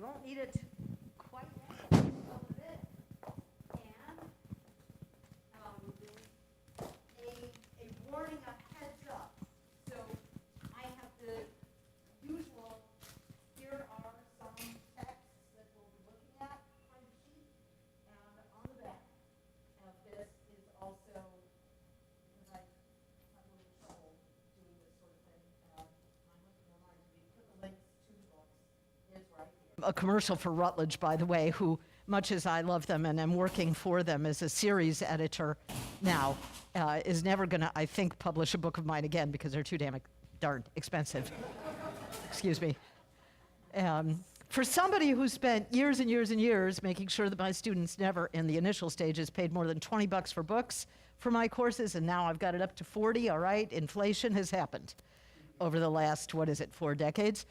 won't need it quite yet. A little bit. And a warning, a heads up. So I have the usual, here are some texts that we'll be looking at on the sheet. And on the back of this is also, because I have a little trouble doing this sort of thing, my husband reminded me, put the links to the books is right here. A commercial for Routledge, by the way, who, much as I love them and am working for them as a series editor now, is never going to, I think, publish a book of mine again because they're too darn expensive. Excuse me. For somebody who spent years and years and years making sure that my students never, in the initial stages, paid more than $20 for books for my courses, and now I've got it up to 40, all right, inflation has happened over the last, 4 decades.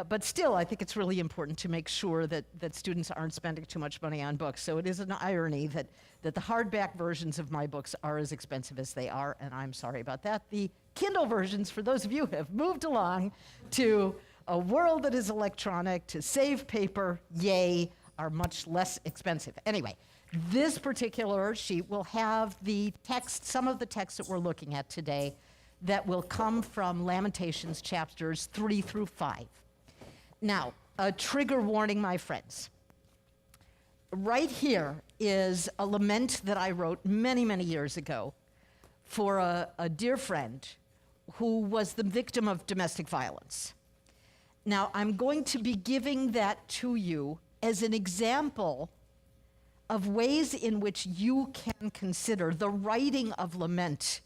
But still, I think it's really important to make sure that students aren't spending too much money on books. So it is an irony that the hardback versions of my books are as expensive as they are, and I'm sorry about that. The Kindle versions, for those of you who have moved along to a world that is electronic, to save paper, yay, are much less expensive. Anyway, this particular sheet will have the text, some of the text that we're looking at today that will come from Lamentations chapters 3 through 5. Now, a trigger warning, my friends. Right here is a lament that I wrote many, many years ago for a dear friend who was the victim of domestic violence. Now, I'm going to be giving that to you as an example of ways in which you can consider the writing of lament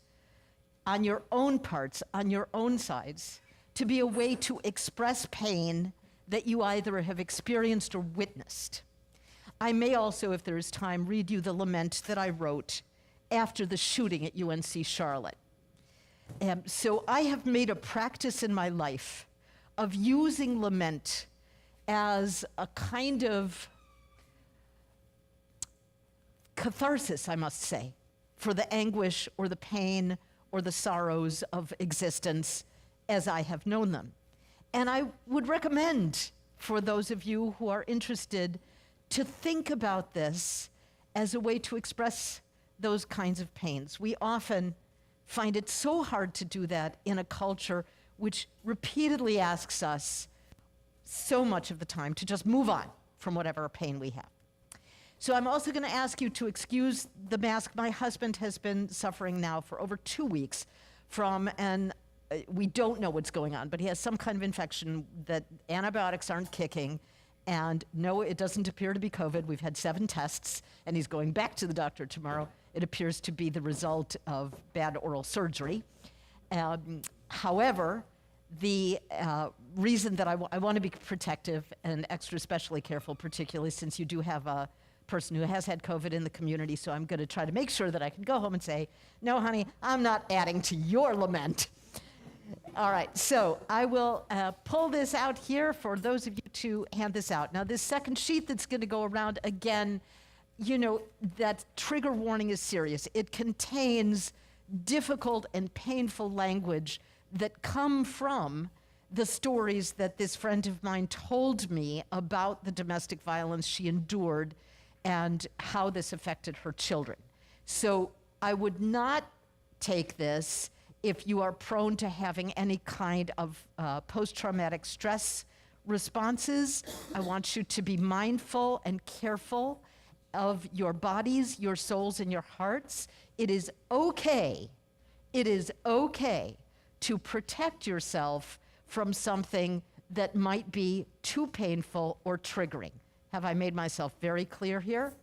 on your own parts, on your own sides, to be a way to express pain that you either have experienced or witnessed. I may also, if there is time, read you the lament that I wrote after the shooting at UNC Charlotte. So I have made a practice in my life of using lament as a kind of catharsis, I must say, for the anguish or the pain or the sorrows of existence as I have known them. And I would recommend for those of you who are interested to think about this as a way to express those kinds of pains. We often find it so hard to do that in a culture which repeatedly asks us so much of the time to just move on from whatever pain we have. So I'm also going to ask you to excuse the mask. My husband has been suffering now for over 2 weeks from we don't know what's going on, but he has some kind of infection that antibiotics aren't kicking. And no, it doesn't appear to be COVID. We've had 7 tests, and he's going back to the doctor tomorrow. It appears to be the result of bad oral surgery. However, the reason that I want to be protective and extra specially careful, particularly since you do have a person who has had COVID in the community, so I'm going to try to make sure that I can go home and say, no, honey, I'm not adding to your lament. All right, so I will pull this out here for those of you to hand this out. Now, this second sheet that's going to go around, again, you know, that trigger warning is serious. It contains difficult and painful language that come from the stories that this friend of mine told me about the domestic violence she endured and how this affected her children. So I would not take this if you are prone to having any kind of post-traumatic stress responses. I want you to be mindful and careful of your bodies, your souls, and your hearts. It is okay to protect yourself from something that might be too painful or triggering. Have I made myself very clear here?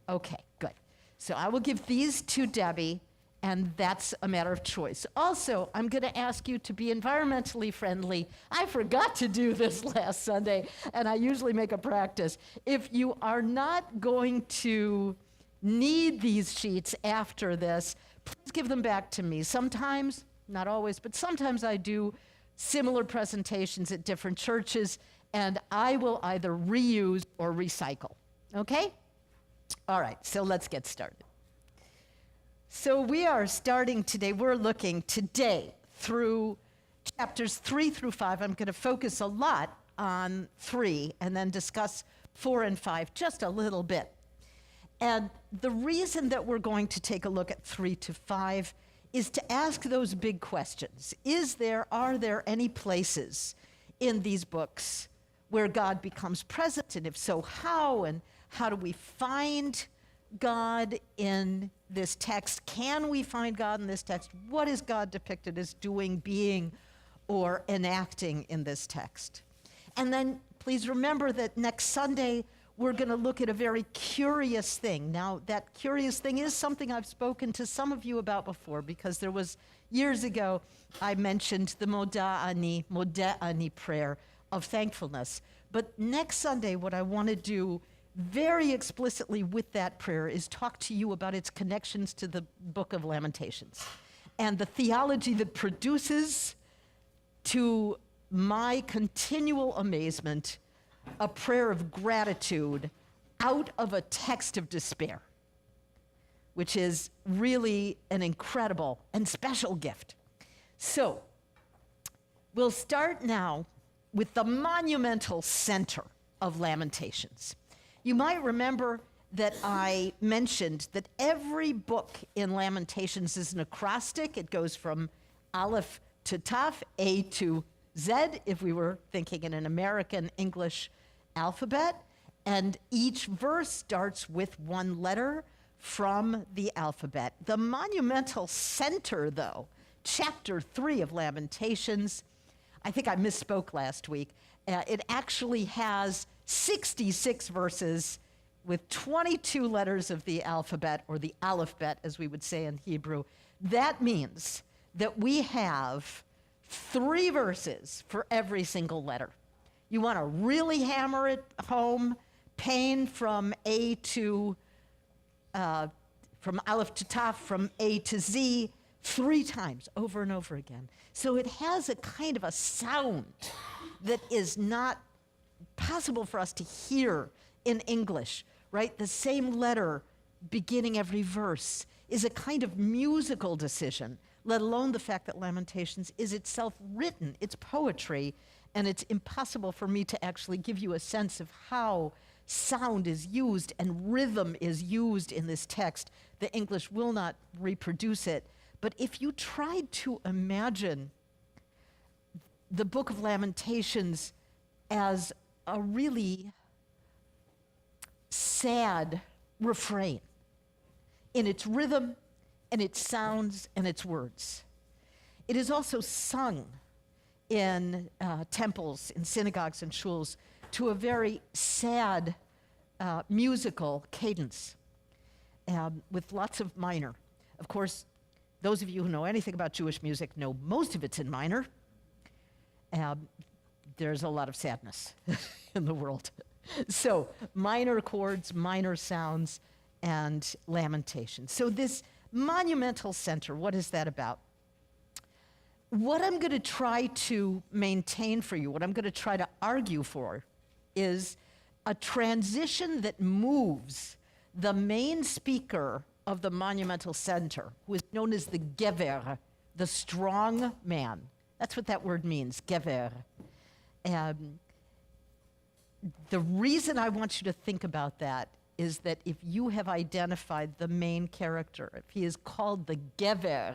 Okay, good. So I will give these to Debbie, and that's a matter of choice. Also, I'm going to ask you to be environmentally friendly. I forgot to do this last Sunday, and I usually make a practice. If you are not going to need these sheets after this, please give them back to me. Sometimes, not always, but sometimes I do similar presentations at different churches, and I will either reuse or recycle. Okay? All right, so let's get started. So we are starting today, we're looking today through chapters 3 through 5. I'm going to focus a lot on 3 and then discuss 4 and 5 just a little bit. And the reason that we're going to take a look at 3 to 5 is to ask those big questions. Are there any places in these books where God becomes present? And if so, how? And how do we find God in this text? Can we find God in this text? What is God depicted as doing, being, or enacting in this text? And then please remember that next Sunday, we're going to look at a very curious thing. Now, that curious thing is something I've spoken to some of you about before, because there was, years ago, I mentioned the Modeh Ani prayer of thankfulness. But next Sunday, what I want to do very explicitly with that prayer is talk to you about its connections to the book of Lamentations and the theology that produces, to my continual amazement, a prayer of gratitude out of a text of despair, which is really an incredible and special gift. So, we'll start now with the monumental center of Lamentations. You might remember that I mentioned that every book in Lamentations is an acrostic. It goes from Aleph to Taf, A to Z, if we were thinking in an American English alphabet. And each verse starts with one letter from the alphabet. The monumental center, though, chapter 3 of Lamentations, I think I misspoke last week. It actually has 66 verses with 22 letters of the alphabet, or the alphabet, as we would say in Hebrew. That means that we have 3 verses for every single letter. You want to really hammer it home, pain from A to, from Aleph to Taf, from A to Z, 3 times, over and over again. So it has a kind of a sound that is not possible for us to hear in English, right? The same letter beginning every verse is a kind of musical decision, let alone the fact that Lamentations is itself written. It's poetry, and it's impossible for me to actually give you a sense of how sound is used and rhythm is used in this text. The English will not reproduce it. But if you tried to imagine the book of Lamentations as a really sad refrain in its rhythm and its sounds and its words. It is also sung in temples, in synagogues and shuls, to a very sad musical cadence with lots of minor. Of course, those of you who know anything about Jewish music know most of it's in minor. There's a lot of sadness in the world. So minor chords, minor sounds, and lamentation. So this monumental center, what is that about? What I'm going to try to maintain for you, what I'm going to try to argue for, is a transition that moves the main speaker of the monumental center, who is known as the Gever, the strong man. That's what that word means, Gever. The reason I want you to think about that is that if you have identified the main character, if he is called the Gever,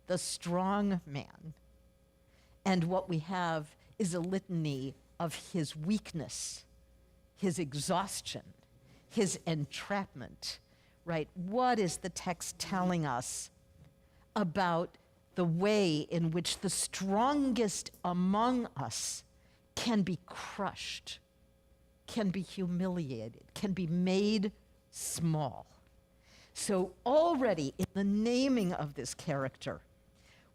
the strong man, and what we have is a litany of his weakness, his exhaustion, his entrapment, right? What is the text telling us about the way in which the strongest among us can be crushed, can be humiliated, can be made small? So already in the naming of this character,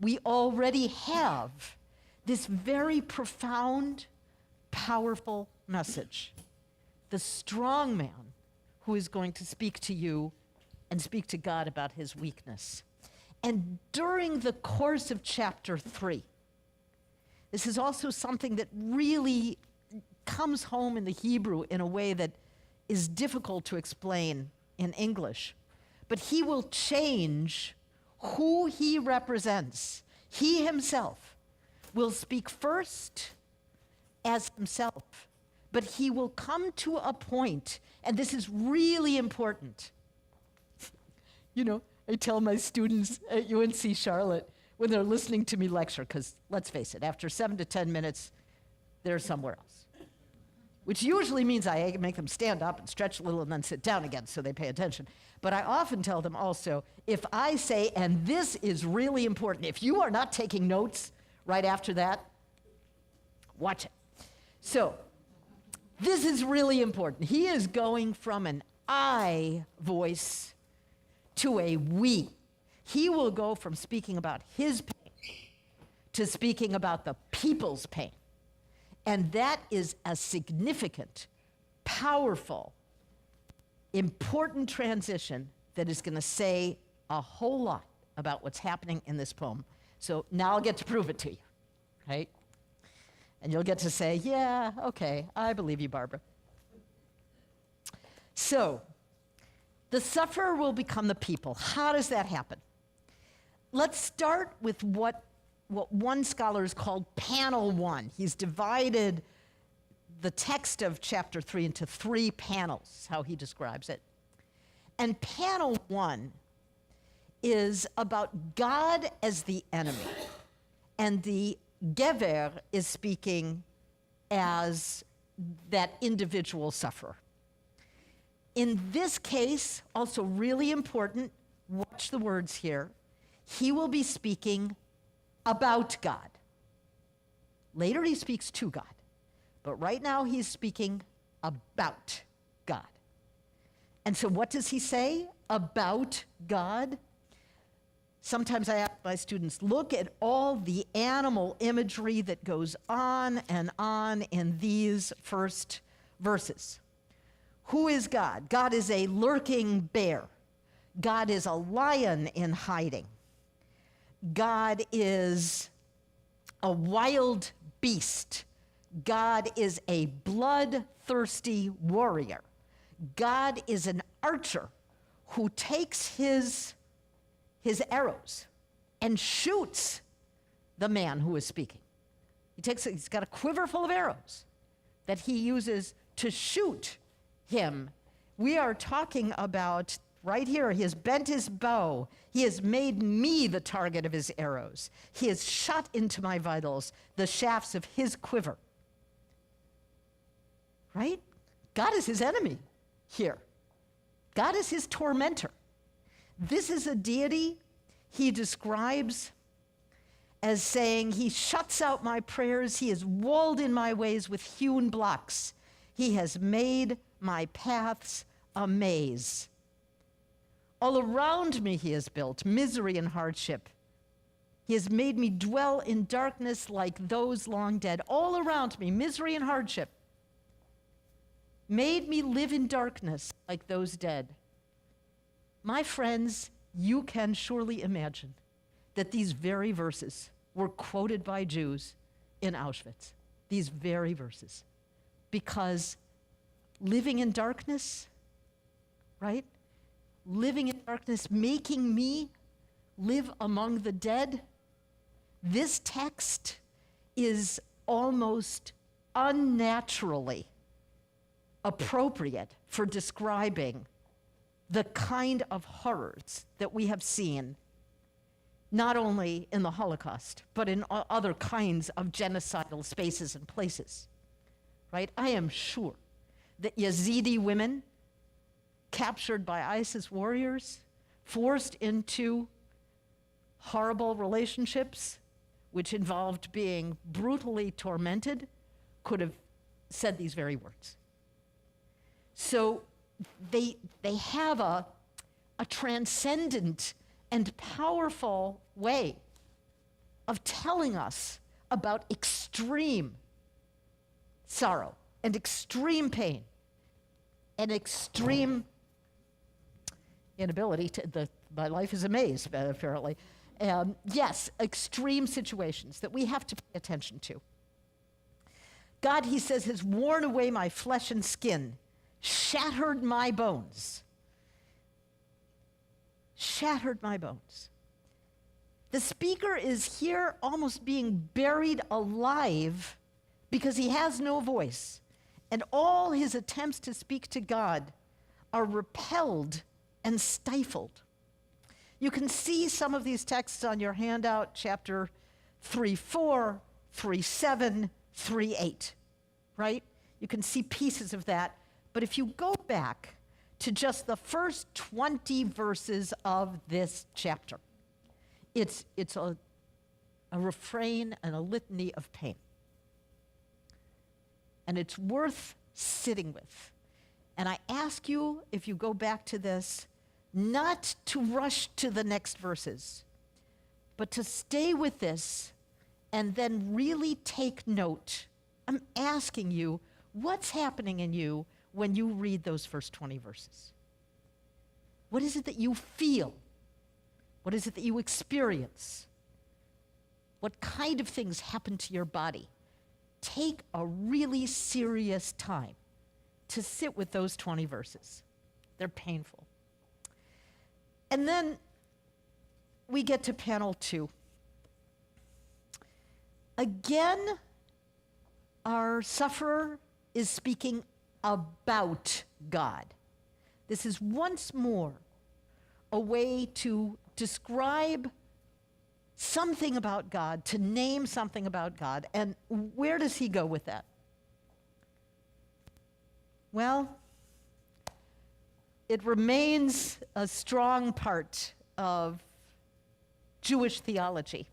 we already have this very profound, powerful message. The strong man who is going to speak to you and speak to God about his weakness. And during the course of chapter 3, this is also something that really comes home in the Hebrew in a way that is difficult to explain in English. But he will change who he represents. He himself will speak first as himself. But he will come to a point, and this is really important. You know, I tell my students at UNC Charlotte when they're listening to me lecture, because let's face it, after 7 to 10 minutes, they're somewhere else. Which usually means I make them stand up and stretch a little and then sit down again so they pay attention. But I often tell them also, if I say, and this is really important, if you are not taking notes right after that, watch it. So, this is really important. He is going from an I voice to a we. He will go from speaking about his pain to speaking about the people's pain. And that is a significant, powerful, important transition that is going to say a whole lot about what's happening in this poem. So now I'll get to prove it to you, right? And you'll get to say, yeah, okay, I believe you, Barbara. So, the sufferer will become the people. How does that happen? Let's start with what one scholar has called panel 1. He's divided the text of chapter 3 into 3 panels, how he describes it. And panel 1 is about God as the enemy. And the Gever is speaking as that individual sufferer. In this case, also really important, watch the words here, he will be speaking about God. Later he speaks to God, but right now he's speaking about God. And so what does he say about God? Sometimes I ask my students, look at all the animal imagery that goes on and on in these first verses. Who is God? God is a lurking bear. God is a lion in hiding. God is a wild beast. God is a bloodthirsty warrior. God is an archer who takes his arrows and shoots the man who is speaking. He's got a quiver full of arrows that he uses to shoot him. We are talking about right here, he has bent his bow. He has made me the target of his arrows. He has shot into my vitals the shafts of his quiver. Right? God is his enemy here. God is his tormentor. This is a deity he describes as saying, he shuts out my prayers. He has walled in my ways with hewn blocks. He has made my paths a maze. All around me he has built misery and hardship. He has made me dwell in darkness like those long dead. All around me, misery and hardship. Made me live in darkness like those dead. My friends, you can surely imagine that these very verses were quoted by Jews in Auschwitz. These very verses. Because living in darkness, right? Living in darkness, making me live among the dead. This text is almost unnaturally appropriate for describing the kind of horrors that we have seen, not only in the Holocaust, but in other kinds of genocidal spaces and places, right? I am sure that Yazidi women captured by ISIS warriors, forced into horrible relationships, which involved being brutally tormented, could have said these very words. So they have a transcendent and powerful way of telling us about extreme sorrow and extreme pain and extreme inability to, my life is a maze, apparently. Yes, extreme situations that we have to pay attention to. God, he says, has worn away my flesh and skin, shattered my bones. Shattered my bones. The speaker is here almost being buried alive because he has no voice, and all his attempts to speak to God are repelled and stifled. You can see some of these texts on your handout, chapter 3:4, 3:7, 3:8, right? You can see pieces of that. But if you go back to just the first 20 verses of this chapter, it's a refrain and a litany of pain. And it's worth sitting with. And I ask you, if you go back to this, not to rush to the next verses, but to stay with this and then really take note. I'm asking you, what's happening in you when you read those first 20 verses? What is it that you feel? What is it that you experience? What kind of things happen to your body? Take a really serious time to sit with those 20 verses. They're painful. And then we get to panel 2. Again, our sufferer is speaking about God. This is once more a way to describe something about God, to name something about God. And where does he go with that? Well, it remains a strong part of Jewish theology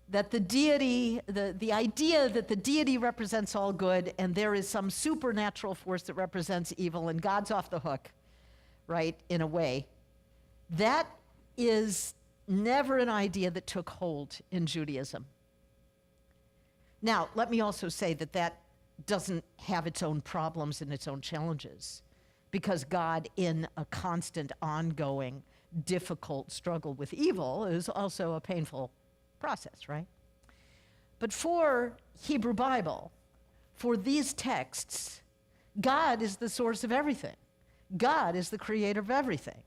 that the deity, the idea that the deity represents all good and there is some supernatural force that represents evil and God's off the hook, right, in a way, that is never an idea that took hold in Judaism. Now, let me also say that that doesn't have its own problems and its own challenges, because God, in a constant, ongoing, difficult struggle with evil, is also a painful process, right? But for Hebrew Bible, for these texts, God is the source of everything. God is the creator of everything.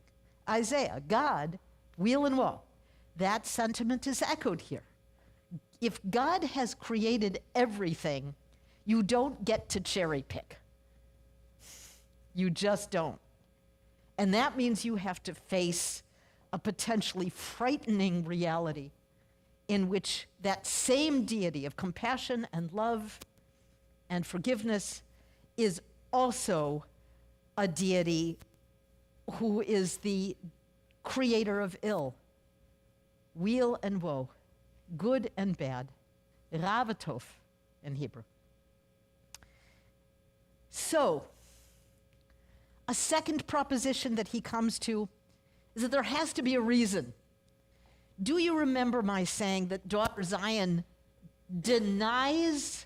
Isaiah, God, weal and woe. That sentiment is echoed here. If God has created everything, you don't get to cherry pick. You just don't. And that means you have to face a potentially frightening reality in which that same deity of compassion and love and forgiveness is also a deity who is the creator of ill, weal and woe, good and bad, ravatov in Hebrew. So, a second proposition that he comes to is that there has to be a reason. Do you remember my saying that daughter Zion denies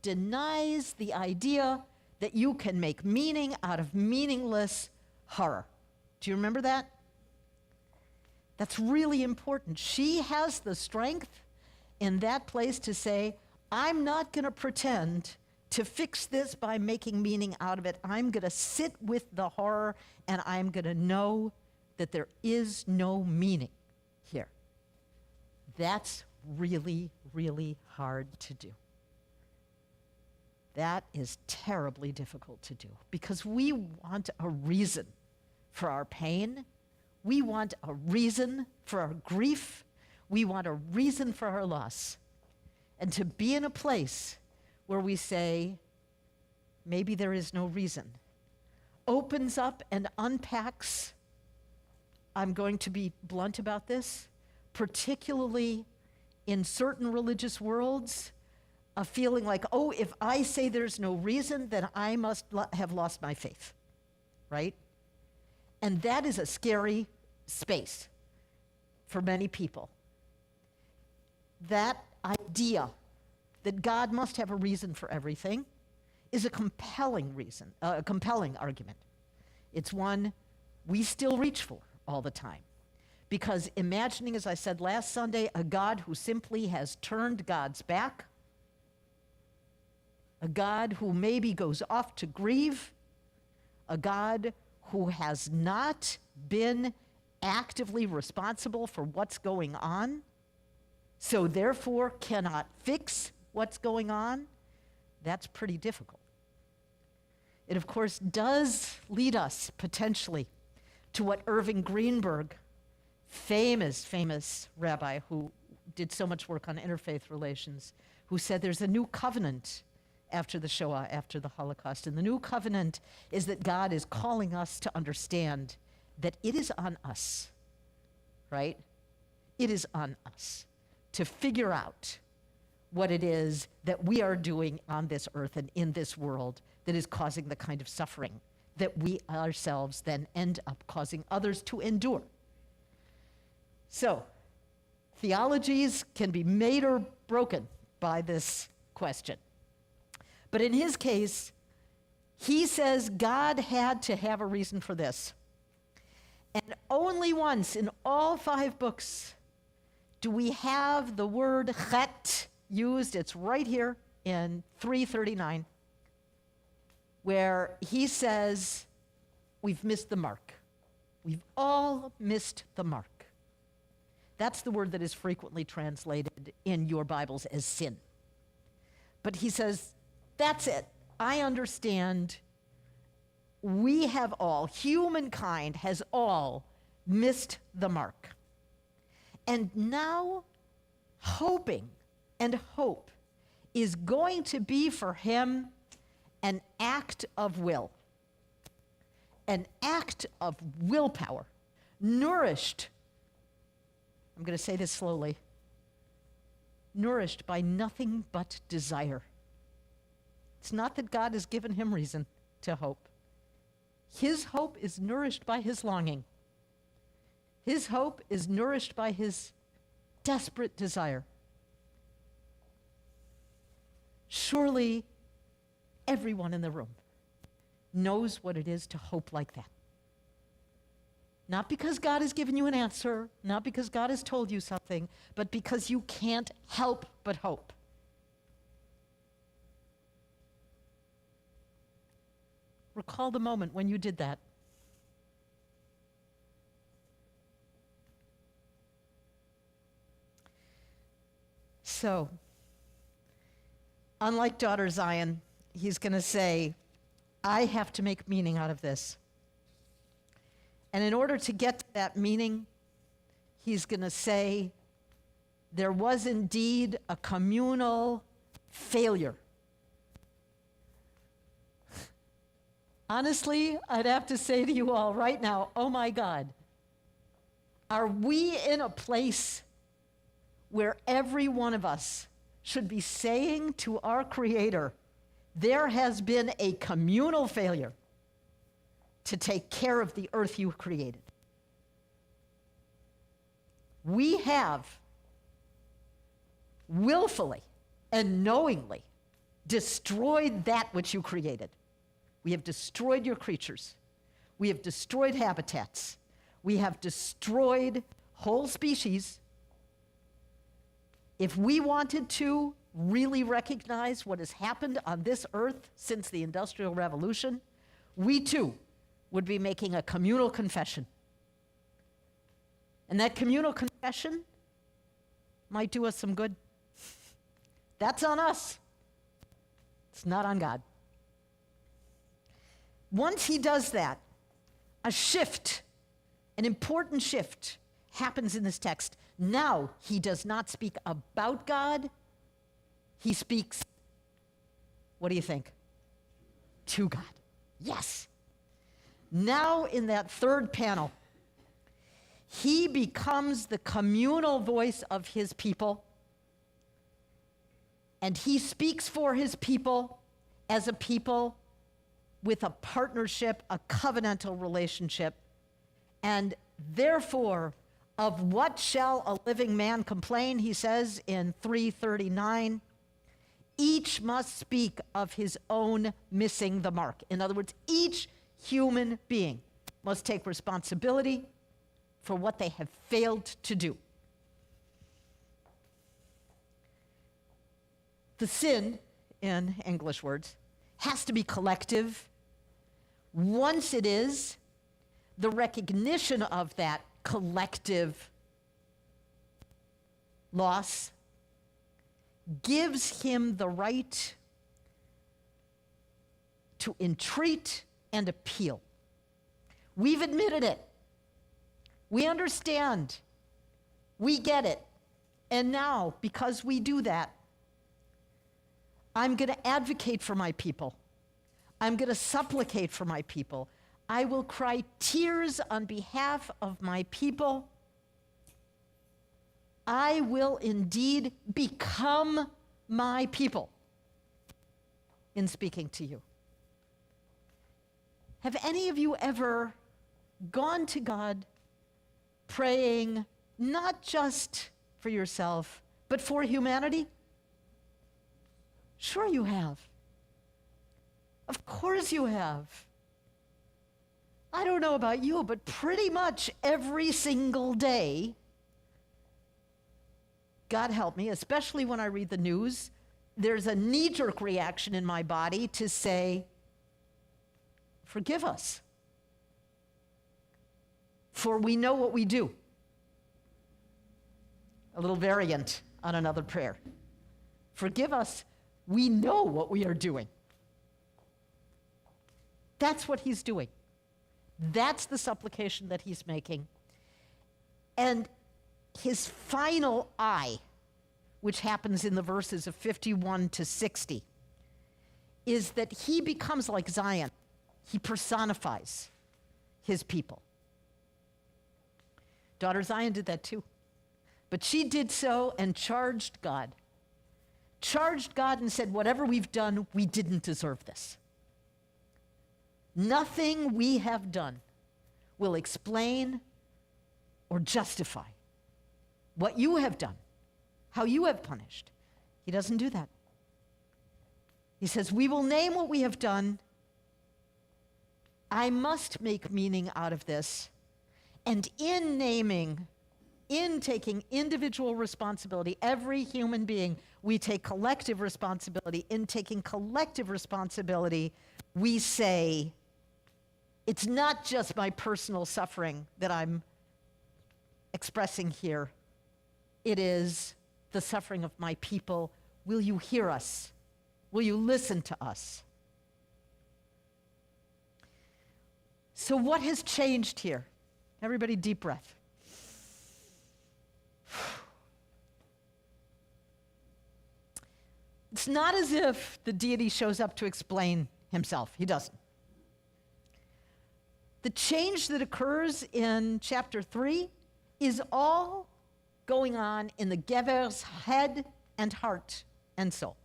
the idea that you can make meaning out of meaningless horror? Do you remember that? That's really important. She has the strength in that place to say, I'm not going to pretend to fix this by making meaning out of it. I'm going to sit with the horror, and I'm going to know that there is no meaning here. That's really, really hard to do. That is terribly difficult to do because we want a reason for our pain. We want a reason for our grief. We want a reason for our loss. And to be in a place where we say, maybe there is no reason, opens up and unpacks, I'm going to be blunt about this, particularly in certain religious worlds, a feeling like, oh, if I say there's no reason, then I must have lost my faith, right? And that is a scary space for many people. That idea that God must have a reason for everything is a compelling reason, a compelling argument. It's one we still reach for all the time. Because imagining, as I said last Sunday, a God who simply has turned God's back, a God who maybe goes off to grieve, a God who has not been actively responsible for what's going on, so therefore cannot fix what's going on, that's pretty difficult. It, of course, does lead us potentially to what Irving Greenberg, famous rabbi who did so much work on interfaith relations, who said there's a new covenant after the Shoah, after the Holocaust. And the new covenant is that God is calling us to understand that it is on us, right? It is on us to figure out what it is that we are doing on this earth and in this world that is causing the kind of suffering that we ourselves then end up causing others to endure. So, theologies can be made or broken by this question. But in his case, he says God had to have a reason for this. And only once in all 5 books do we have the word chet used. It's right here in 339, where he says, we've missed the mark. We've all missed the mark. That's the word that is frequently translated in your Bibles as sin. But he says, that's it. I understand. We have all, humankind has all missed the mark. And now, hoping and hope is going to be for him an act of will, an act of willpower, nourished, I'm going to say this slowly, nourished by nothing but desire. It's not that God has given him reason to hope. His hope is nourished by his longing. His hope is nourished by his desperate desire. Surely everyone in the room knows what it is to hope like that. Not because God has given you an answer, not because God has told you something, but because you can't help but hope. Recall the moment when you did that. So, unlike daughter Zion, he's going to say, I have to make meaning out of this. And in order to get to that meaning, he's going to say, there was indeed a communal failure. Honestly, I'd have to say to you all right now, oh my God, are we in a place where every one of us should be saying to our Creator, there has been a communal failure to take care of the earth you created. We have willfully and knowingly destroyed that which you created. We have destroyed your creatures. We have destroyed habitats. We have destroyed whole species. If we wanted to really recognize what has happened on this earth since the Industrial Revolution, we too would be making a communal confession. And that communal confession might do us some good. That's on us. It's not on God. Once he does that, a shift, an important shift, happens in this text. Now he does not speak about God. He speaks, what do you think? To God. Yes. Now in that third panel, he becomes the communal voice of his people, and he speaks for his people as a people with a partnership, a covenantal relationship, and therefore, of what shall a living man complain, he says in 339, each must speak of his own missing the mark. In other words, each human being must take responsibility for what they have failed to do. The sin, in English words, has to be collective. Once it is, the recognition of that collective loss gives him the right to entreat and appeal. We've admitted it. We understand. We get it. And now, because we do that, I'm going to advocate for my people. I'm going to supplicate for my people. I will cry tears on behalf of my people. I will indeed become my people in speaking to you. Have any of you ever gone to God praying not just for yourself, but for humanity? Sure you have. Of course you have. I don't know about you, but pretty much every single day, God help me, especially when I read the news, there's a knee-jerk reaction in my body to say, forgive us, for we know what we do. A little variant on another prayer. Forgive us, we know what we are doing. That's what he's doing. That's the supplication that he's making. And his final I, which happens in the verses of 51 to 60, is that he becomes like Zion. He personifies his people. Daughter Zion did that too. But she did so and charged God. Charged God and said, whatever we've done, we didn't deserve this. Nothing we have done will explain or justify what you have done, how you have punished. He doesn't do that. He says, we will name what we have done. I must make meaning out of this. And in naming, in taking individual responsibility, every human being, we take collective responsibility. In taking collective responsibility, we say, it's not just my personal suffering that I'm expressing here. It is the suffering of my people. Will you hear us? Will you listen to us? So what has changed here? Everybody, deep breath. It's not as if the deity shows up to explain himself. He doesn't. The change that occurs in chapter 3 is all going on in the Gever's head and heart and soul.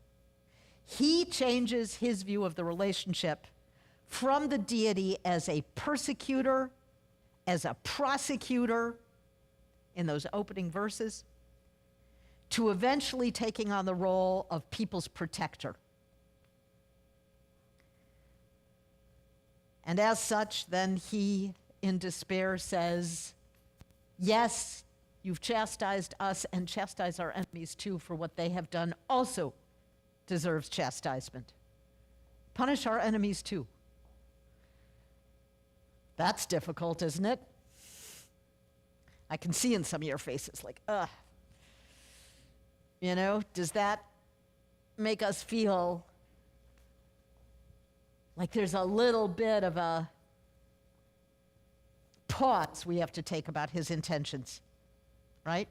He changes his view of the relationship from the deity as a persecutor, as a prosecutor in those opening verses, to eventually taking on the role of people's protector. And as such, then he, in despair, says, yes, you've chastised us, and chastise our enemies too, for what they have done also deserves chastisement. Punish our enemies too. That's difficult, isn't it? I can see in some of your faces like, ugh. You know, does that make us feel like there's a little bit of a pause we have to take about his intentions, right?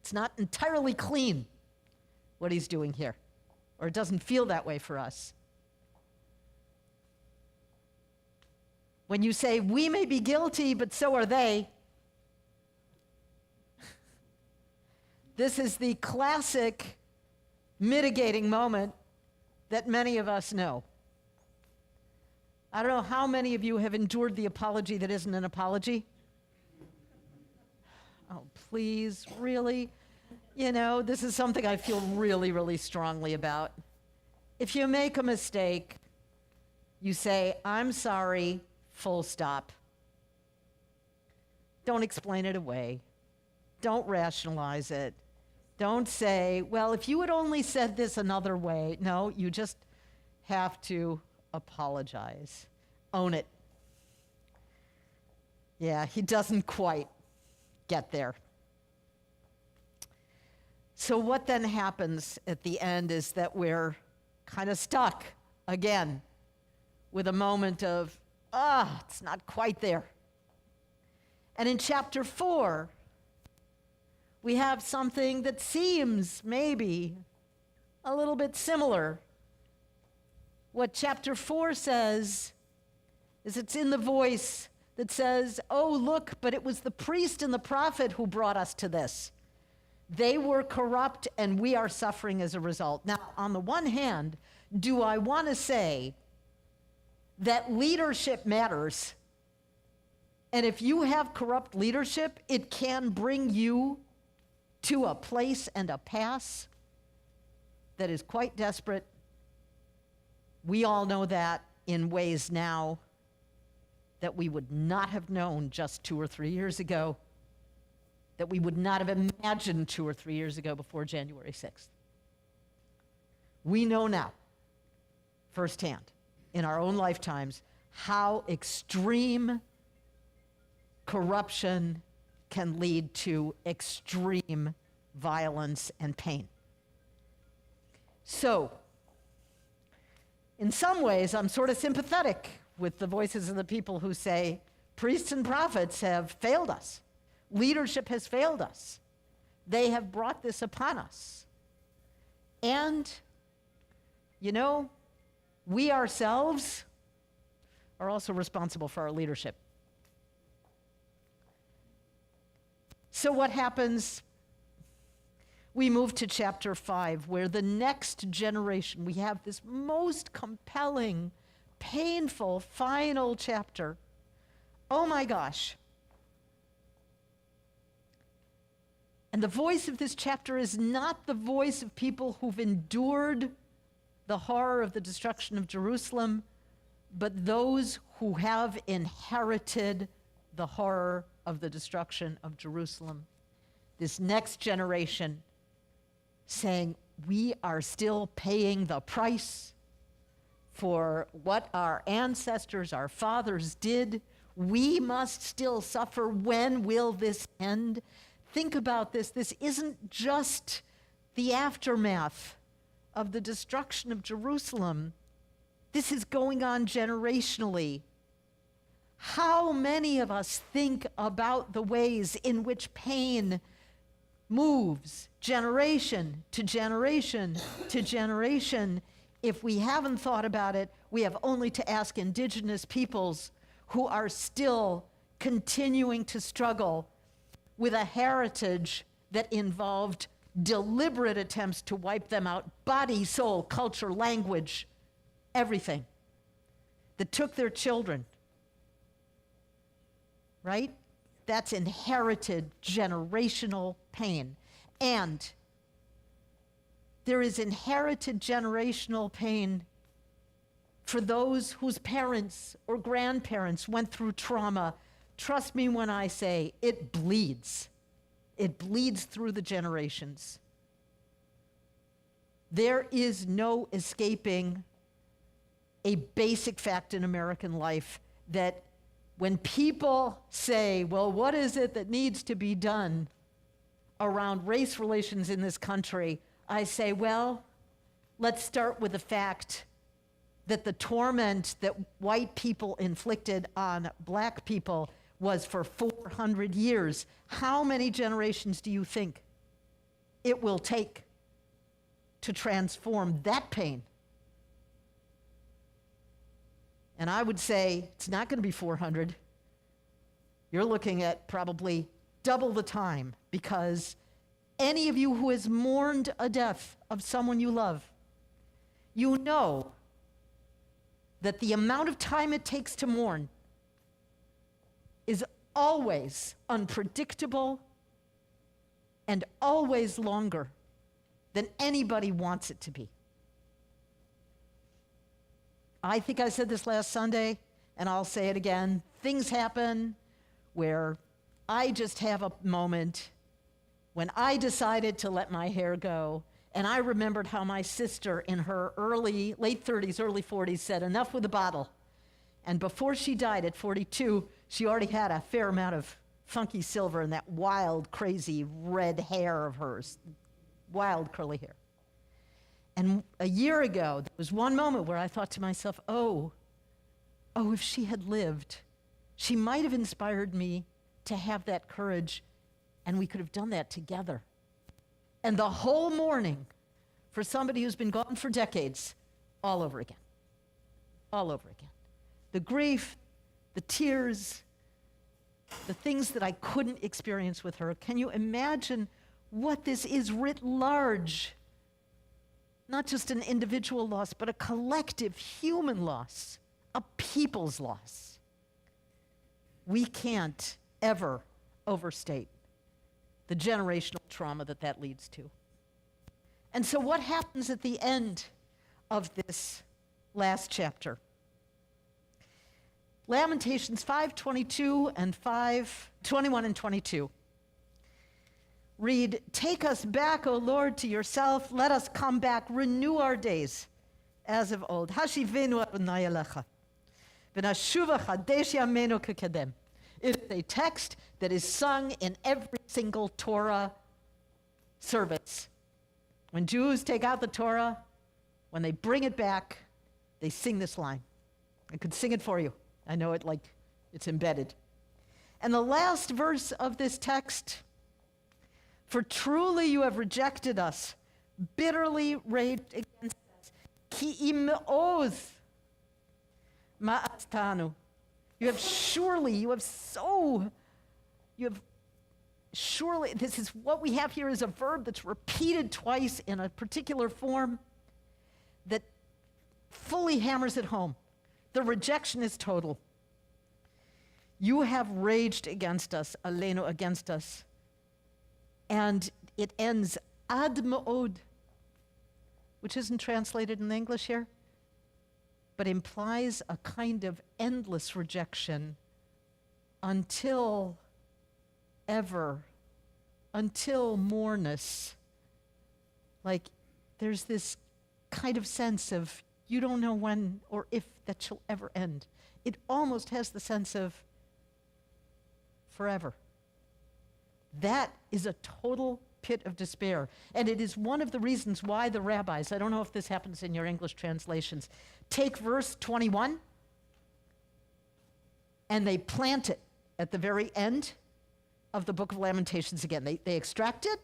It's not entirely clean what he's doing here, or it doesn't feel that way for us. When you say, we may be guilty, but so are they, this is the classic mitigating moment that many of us know. I don't know how many of you have endured the apology that isn't an apology. Oh, please, really? You know, this is something I feel really, really strongly about. If you make a mistake, you say, I'm sorry, full stop. Don't explain it away. Don't rationalize it. Don't say, well, if you had only said this another way. No, you just have to apologize. Own it. Yeah, he doesn't quite get there. So what then happens at the end is that we're kind of stuck again with a moment of, it's not quite there. And in chapter 4, we have something that seems maybe a little bit similar. What chapter 4 says is it's in the voice that says, oh, look, but it was the priest and the prophet who brought us to this. They were corrupt and we are suffering as a result. Now, on the one hand, do I want to say that leadership matters? And if you have corrupt leadership, it can bring you to a place and a pass that is quite desperate. We all know that in ways now that we would not have known just 2 or 3 years ago, that we would not have imagined 2 or 3 years ago before January 6th. We know now, firsthand, in our own lifetimes, how extreme corruption can lead to extreme violence and pain. So, in some ways, I'm sort of sympathetic with the voices of the people who say, priests and prophets have failed us. Leadership has failed us. They have brought this upon us. And, we ourselves are also responsible for our leadership. So what happens? We move to chapter 5, where the next generation, we have this most compelling, painful, final chapter. Oh my gosh. And the voice of this chapter is not the voice of people who've endured the horror of the destruction of Jerusalem, but those who have inherited the horror of the destruction of Jerusalem. This next generation saying, we are still paying the price for what our ancestors, our fathers did. We must still suffer. When will this end? Think about this. This isn't just the aftermath of the destruction of Jerusalem. This is going on generationally. How many of us think about the ways in which pain moves generation to generation to generation? If we haven't thought about it, we have only to ask indigenous peoples who are still continuing to struggle with a heritage that involved deliberate attempts to wipe them out, body, soul, culture, language, everything, that took their children, right? That's inherited generational pain. And there is inherited generational pain for those whose parents or grandparents went through trauma. Trust me when I say it bleeds. It bleeds through the generations. There is no escaping a basic fact in American life that when people say, well, what is it that needs to be done around race relations in this country? I say, well, let's start with the fact that the torment that white people inflicted on black people was for 400 years. How many generations do you think it will take to transform that pain? And I would say it's not going to be 400. You're looking at probably double the time, because any of you who has mourned a death of someone you love, you know that the amount of time it takes to mourn is always unpredictable and always longer than anybody wants it to be. I think I said this last Sunday, and I'll say it again. Things happen where I just have a moment when I decided to let my hair go, and I remembered how my sister in her late 30s, early 40s said, enough with the bottle. And before she died at 42, she already had a fair amount of funky silver in that wild, crazy red hair of hers. wild curly hair. And a year ago, there was one moment where I thought to myself, oh, if she had lived, she might have inspired me to have that courage, and we could have done that together. And the whole morning, for somebody who's been gone for decades, all over again. All over again. The grief, the tears, the things that I couldn't experience with her. Can you imagine what this is writ large? Not just an individual loss, but a collective human loss, a people's loss. We can't ever overstate the generational trauma that leads to. And so what happens at the end of this last chapter? Lamentations 5:22 and 5:21 and 22. Read, "Take us back, O Lord, to yourself. Let us come back. Renew our days as of old. Hashivenu Adonai elecha. V'nashuva chadesh yameinu kekedem." It is a text that is sung in every single Torah service. When Jews take out the Torah, when they bring it back, they sing this line. I could sing it for you. I know it like it's embedded. And the last verse of this text, "For truly you have rejected us, bitterly raged against us. Ki im oz ma'astanu." You have surely, this is what we have here is a verb that's repeated twice in a particular form that fully hammers it home. The rejection is total. You have raged against us, aleinu, against us. And it ends ad ma'od, which isn't translated in English here, but implies a kind of endless rejection until ever, until moreness. Like there's this kind of sense of you don't know when or if that shall ever end. It almost has the sense of forever. That is a total pit of despair. And it is one of the reasons why the rabbis, I don't know if this happens in your English translations, take verse 21 and they plant it at the very end of the book of Lamentations again. They extract it,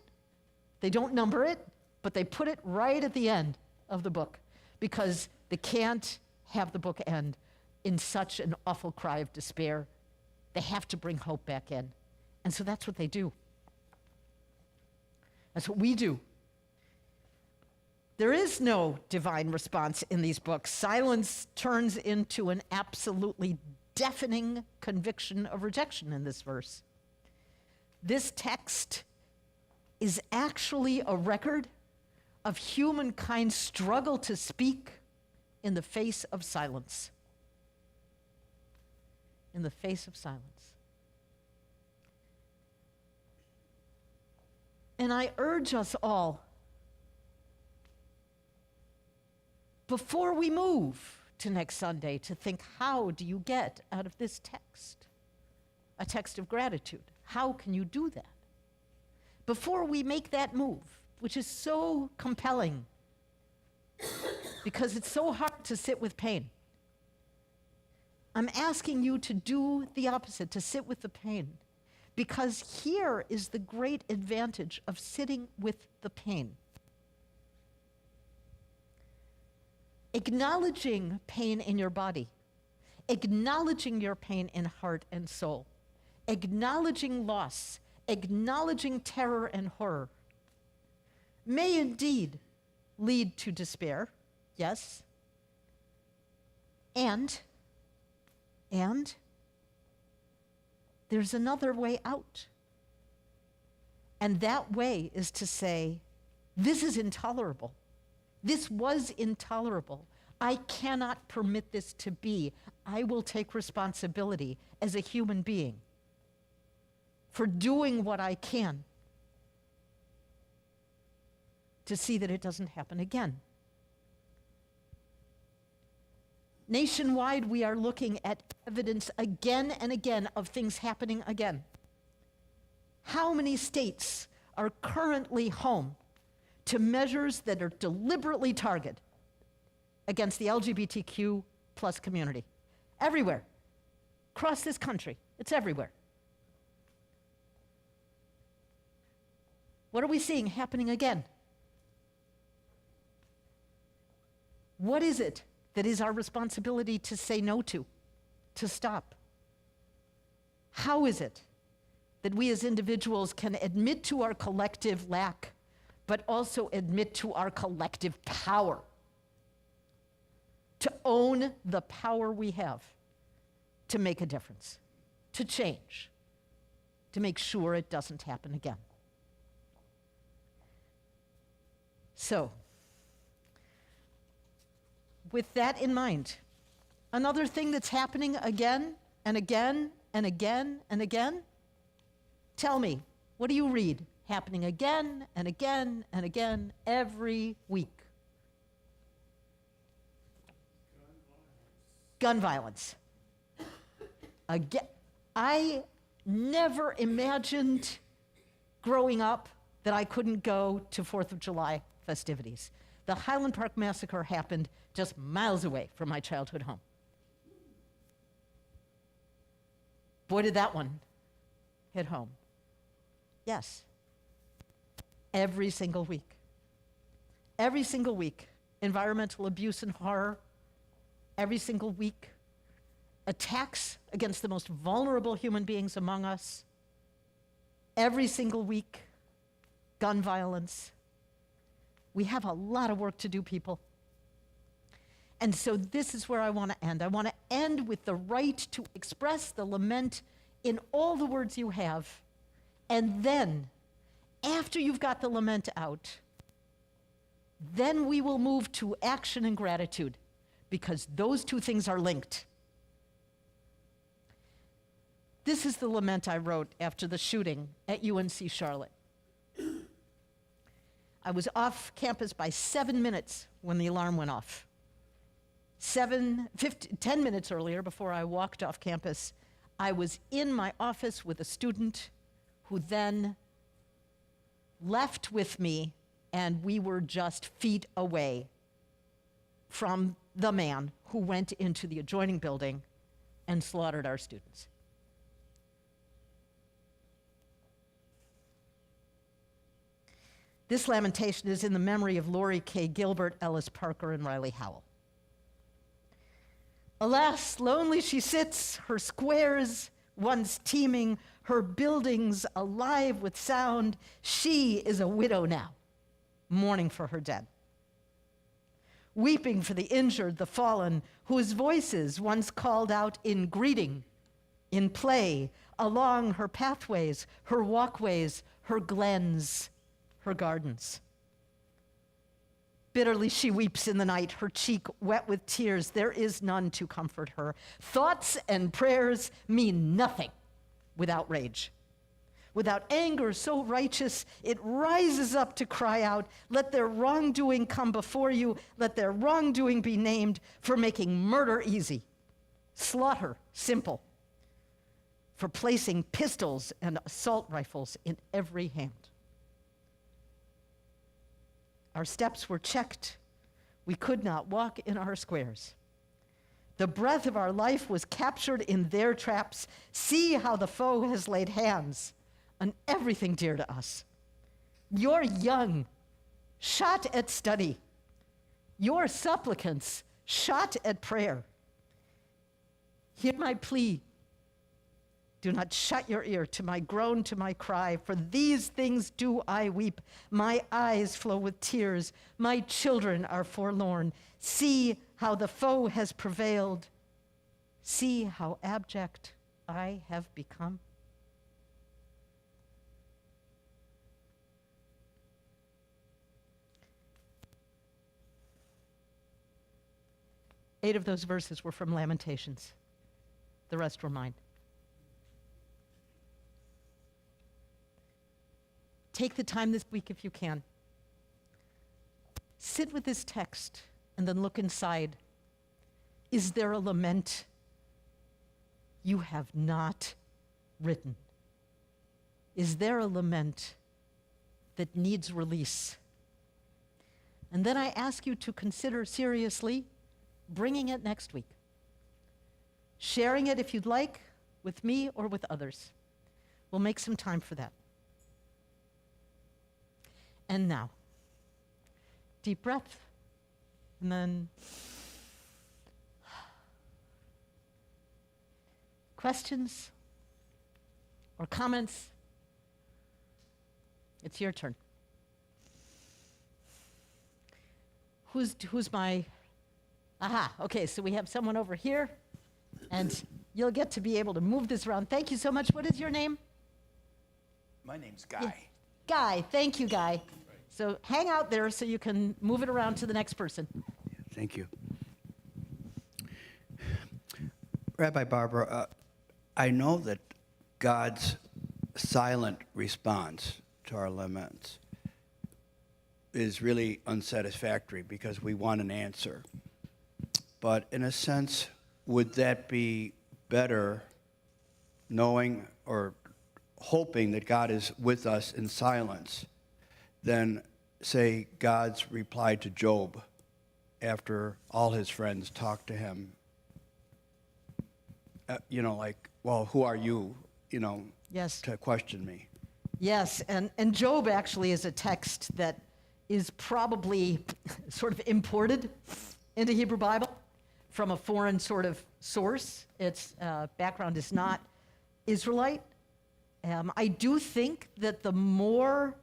they don't number it, but they put it right at the end of the book because they can't have the book end in such an awful cry of despair. They have to bring hope back in. And so that's what they do. That's what we do. There is no divine response in these books. Silence turns into an absolutely deafening conviction of rejection in this verse. This text is actually a record of humankind's struggle to speak in the face of silence. In the face of silence. And I urge us all, before we move to next Sunday, to think, how do you get out of this text a text of gratitude? How can you do that? Before we make that move, which is so compelling, because it's so hard to sit with pain, I'm asking you to do the opposite, to sit with the pain. Because here is the great advantage of sitting with the pain. Acknowledging pain in your body, acknowledging your pain in heart and soul, acknowledging loss, acknowledging terror and horror, may indeed lead to despair, yes, and there's another way out. And that way is to say, this is intolerable. This was intolerable. I cannot permit this to be. I will take responsibility as a human being for doing what I can to see that it doesn't happen again. Nationwide, we are looking at evidence again and again of things happening again. How many states are currently home to measures that are deliberately targeted against the LGBTQ plus community. Everywhere. Across this country. It's everywhere. What are we seeing happening again? What is it that is our responsibility to say no to stop? How is it that we as individuals can admit to our collective lack, but also admit to our collective power? To own the power we have to make a difference, to change, to make sure it doesn't happen again. So, with that in mind, another thing that's happening again and again and again and again, tell me, what do you read happening again and again and again every week? Gun violence. Again, I never imagined growing up that I couldn't go to 4th of July festivities. The Highland Park Massacre happened just miles away from my childhood home. Boy, did that one hit home. Yes. Every single week. Every single week. Environmental abuse and horror. Every single week. Attacks against the most vulnerable human beings among us. Every single week. Gun violence. We have a lot of work to do, people. And so this is where I want to end. I want to end with the right to express the lament in all the words you have. And then, after you've got the lament out, then we will move to action and gratitude, because those two things are linked. This is the lament I wrote after the shooting at UNC Charlotte. I was off campus by 7 minutes when the alarm went off. 10 minutes earlier, before I walked off campus, I was in my office with a student who then left with me, and we were just feet away from the man who went into the adjoining building and slaughtered our students. This lamentation is in the memory of Lori K. Gilbert, Ellis Parker, and Riley Howell. Alas, lonely she sits, her squares once teeming, her buildings alive with sound. She is a widow now, mourning for her dead. Weeping for the injured, the fallen, whose voices once called out in greeting, in play, along her pathways, her walkways, her glens, her gardens. Bitterly she weeps in the night, her cheek wet with tears. There is none to comfort her. Thoughts and prayers mean nothing without rage. Without anger so righteous, it rises up to cry out, let their wrongdoing come before you, let their wrongdoing be named, for making murder easy, slaughter simple, for placing pistols and assault rifles in every hand. Our steps were checked. We could not walk in our squares. The breath of our life was captured in their traps. See how the foe has laid hands on everything dear to us. You're young, shot at study. Your supplicants, shot at prayer. Hear my plea. Do not shut your ear to my groan, to my cry, for these things do I weep. My eyes flow with tears. My children are forlorn. See how the foe has prevailed. See how abject I have become. Eight of those verses were from Lamentations. The rest were mine. Take the time this week if you can. Sit with this text and then look inside. Is there a lament you have not written? Is there a lament that needs release And then I ask you to consider seriously bringing it next week. Sharing it, if you'd like, with me or with others. We'll make some time for that. And now, deep breath, and then questions or comments? It's your turn. Who's my, aha, okay, so we have someone over here, and you'll get to be able to move this around. Thank you so much. What is your name? My name's Guy. Yeah. Guy, thank you, Guy. So hang out there so you can move it around to the next person. Thank you. Rabbi Barbara, I know that God's silent response to our laments is really unsatisfactory because we want an answer. But in a sense, would that be better knowing or hoping that God is with us in silence than, say, God's reply to Job after all his friends talked to him? Like, well, who are you, Yes. to question me? Yes, and Job actually is a text that is probably sort of imported into Hebrew Bible from a foreign sort of source. Its background is not Israelite. I do think that the more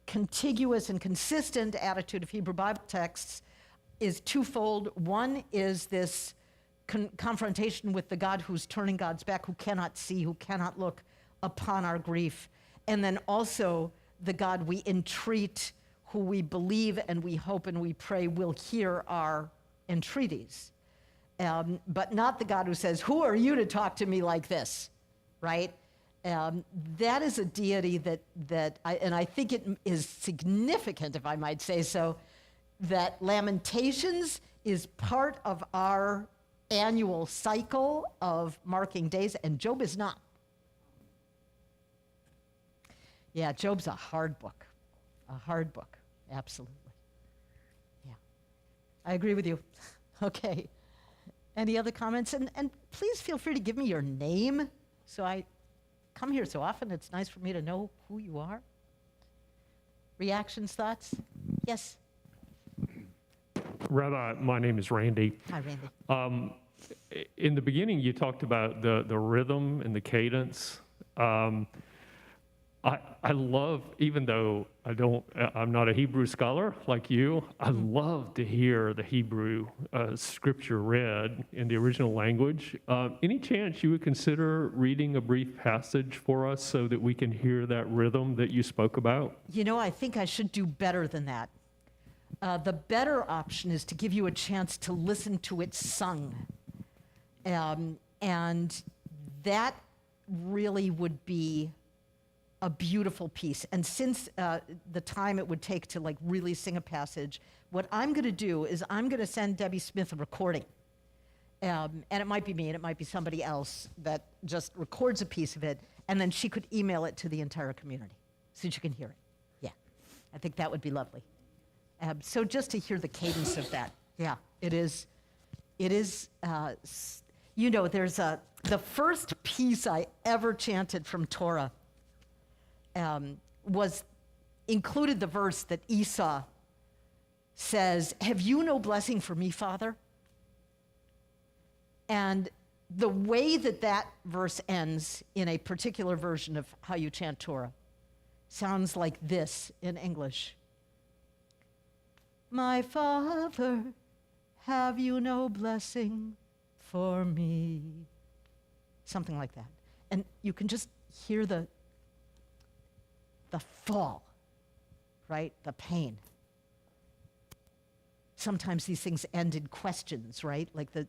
contiguous and consistent attitude of Hebrew Bible texts is twofold. One is this confrontation with the God who's turning God's back, who cannot see, who cannot look upon our grief. And then also the God we entreat, who we believe and we hope and we pray will hear our entreaties. But not the God who says, who are you to talk to me like this, right? That is a deity I think it is significant, if I might say so, that Lamentations is part of our annual cycle of marking days, and Job is not. Yeah, Job's a hard book, absolutely. Yeah, I agree with you. Okay. Any other comments? And please feel free to give me your name. So I come here so often, it's nice for me to know who you are. Reactions, thoughts? Yes. Rabbi, my name is Randy. Hi, Randy. In the beginning, you talked about the rhythm and the cadence. I love, even though I'm not a Hebrew scholar like you, I love to hear the Hebrew scripture read in the original language. Any chance you would consider reading a brief passage for us so that we can hear that rhythm that you spoke about? I think I should do better than that. The better option is to give you a chance to listen to it sung. And that really would be a beautiful piece. And since the time it would take to really sing a passage, what I'm going to do is I'm going to send Debbie Smith a recording. And it might be me and it might be somebody else that just records a piece of it, and then she could email it to the entire community so that you can hear it. Yeah, I think that would be lovely. So just to hear the cadence of that. Yeah, it is, there's the first piece I ever chanted from Torah included the verse that Esau says, "Have you no blessing for me, Father?" And the way that verse ends in a particular version of how you chant Torah sounds like this in English. "My Father, have you no blessing for me?" Something like that. And you can just hear the fall, right? The pain. Sometimes these things end in questions, right? Like the